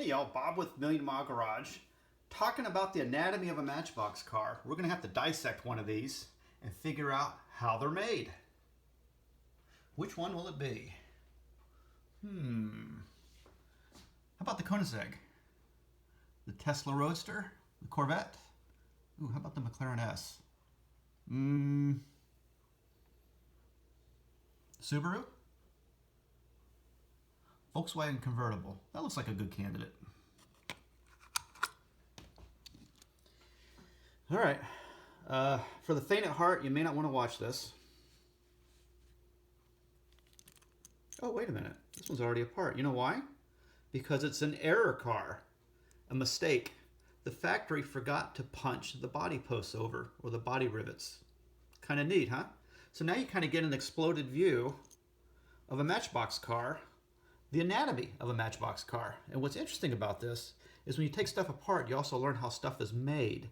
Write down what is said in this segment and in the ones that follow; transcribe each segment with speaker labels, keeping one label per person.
Speaker 1: Hey y'all, Bob with Million Mile Garage. Talking about the anatomy of a Matchbox car. We're going to have to dissect one of these and figure out how they're made. Which one will it be? How about the Koenigsegg? The Tesla Roadster? The Corvette? Ooh, how about the McLaren S? Subaru? Volkswagen convertible. That looks like a good candidate. All right. For the faint at heart, you may not want to watch this. Oh, wait a minute. This one's already apart. You know why? Because it's an error car. A mistake. The factory forgot to punch the body posts over, or the body rivets. Kind of neat, huh? So now you kind of get an exploded view of a Matchbox car, the anatomy of a Matchbox car. And what's interesting about this is when you take stuff apart, you also learn how stuff is made,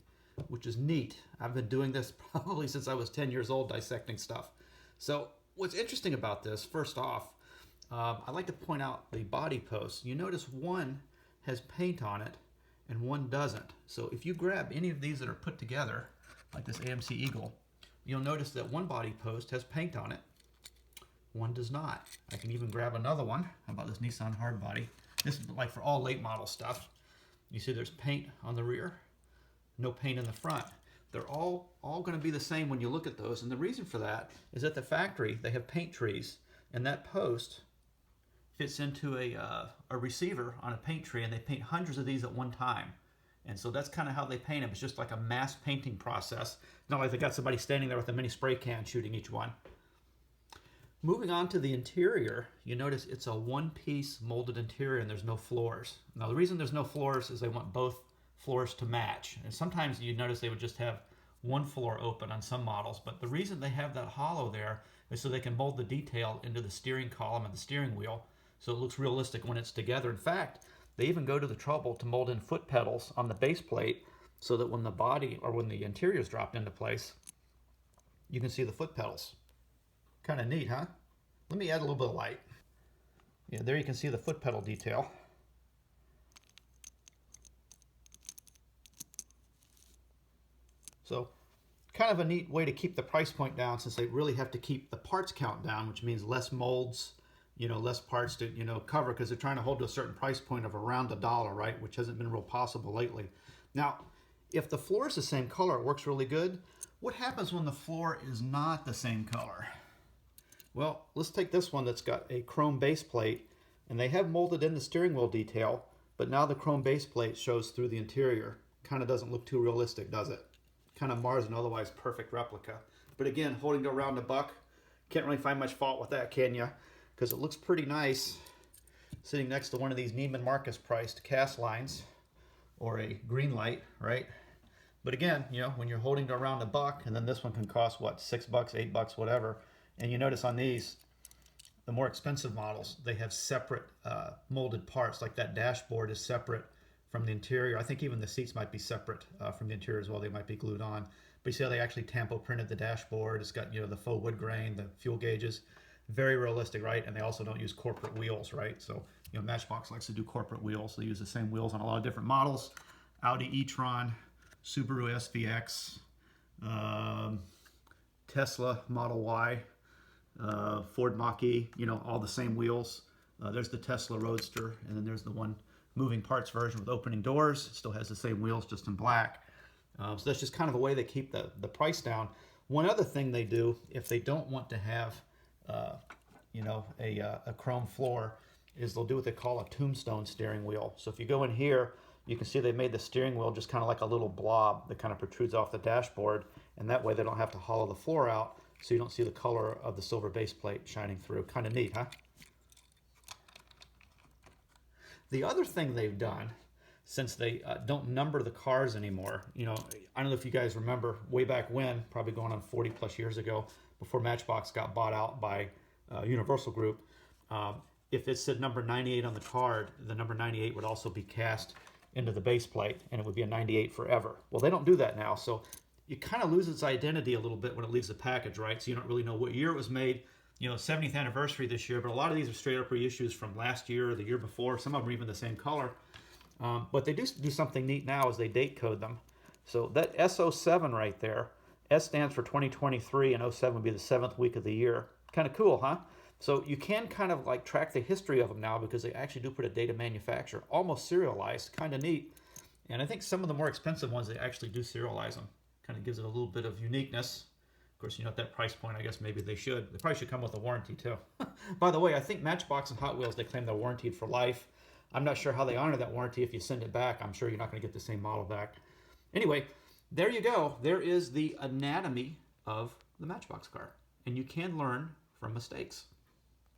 Speaker 1: which is neat. I've been doing this probably since I was 10 years old, dissecting stuff. So what's interesting about this, first off, I like to point out the body posts. You notice one has paint on it and one doesn't. So if you grab any of these that are put together, like this AMC Eagle, you'll notice that one body post has paint on it, one does not. I can even grab another one. How about this Nissan Hardbody? This is like for all late model stuff. You see there's paint on the rear, no paint in the front. They're all going to be the same when you look at those. And the reason for that is at the factory, they have paint trees, and that post fits into a receiver on a paint tree, and they paint hundreds of these at one time. And so that's kind of how they paint them. It's just like a mass painting process. Not like they got somebody standing there with a mini spray can shooting each one. Moving on to the interior, you notice it's a one-piece molded interior and there's no floors. Now the reason there's no floors is they want both floors to match. And sometimes you notice they would just have one floor open on some models, but the reason they have that hollow there is so they can mold the detail into the steering column and the steering wheel so it looks realistic when it's together. In fact, they even go to the trouble to mold in foot pedals on the base plate so that when the body or when the interior is dropped into place, you can see the foot pedals. Kind of neat, huh? Let me add a little bit of light. Yeah, there you can see the foot pedal detail. So, kind of a neat way to keep the price point down since they really have to keep the parts count down, which means less molds, less parts to, cover because they're trying to hold to a certain price point of around $1, right? Which hasn't been real possible lately. Now, if the floor is the same color, it works really good. What happens when the floor is not the same color? Well, let's take this one that's got a chrome base plate, and they have molded in the steering wheel detail, but now the chrome base plate shows through the interior. Kind of doesn't look too realistic, does it? Kind of mars an otherwise perfect replica. But again, holding to around $1, can't really find much fault with that, can you? Because it looks pretty nice sitting next to one of these Neiman Marcus priced cast lines or a green light, right? But again, when you're holding to around $1, and then this one can cost what, $6, $8, whatever. And you notice on these, the more expensive models, they have separate molded parts. Like that dashboard is separate from the interior. I think even the seats might be separate from the interior as well. They might be glued on. But you see how they actually tampo printed the dashboard. It's got the faux wood grain, the fuel gauges. Very realistic, right? And they also don't use corporate wheels, right? So Matchbox likes to do corporate wheels. They use the same wheels on a lot of different models. Audi e-tron, Subaru SVX, Tesla Model Y, Ford Mach-E, all the same wheels. There's the Tesla Roadster, and then there's the one moving parts version with opening doors. It still has the same wheels, just in black. So that's just kind of a way they keep the price down. One other thing they do, if they don't want to have a chrome floor, is they'll do what they call a tombstone steering wheel. So if you go in here, you can see they made the steering wheel just kind of like a little blob that kind of protrudes off the dashboard, and that way they don't have to hollow the floor out, so you don't see the color of the silver base plate shining through. Kind of neat, huh? The other thing they've done, since they don't number the cars anymore, I don't know if you guys remember way back when, probably going on 40 plus years ago, before Matchbox got bought out by Universal Group, if it said number 98 on the card, the number 98 would also be cast into the base plate, and it would be a 98 forever. Well, they don't do that now, so it kind of loses its identity a little bit when it leaves the package, right? So you don't really know what year it was made. 70th anniversary this year, but a lot of these are straight up reissues from last year or the year before. Some of them are even the same color. But they do something neat now is they date code them. So that S07 right there, S stands for 2023 and '07 would be the 7th week of the year. Kind of cool, huh? So you can kind of like track the history of them now because they actually do put a date of manufacture, almost serialized, kind of neat. And I think some of the more expensive ones, they actually do serialize them. Kind of gives it a little bit of uniqueness. Of course, at that price point, I guess maybe they should. They probably should come with a warranty too. By the way, I think Matchbox and Hot Wheels, they claim they're warranted for life. I'm not sure how they honor that warranty. If you send it back, I'm sure you're not going to get the same model back. Anyway, there you go. There is the anatomy of the Matchbox car. And you can learn from mistakes.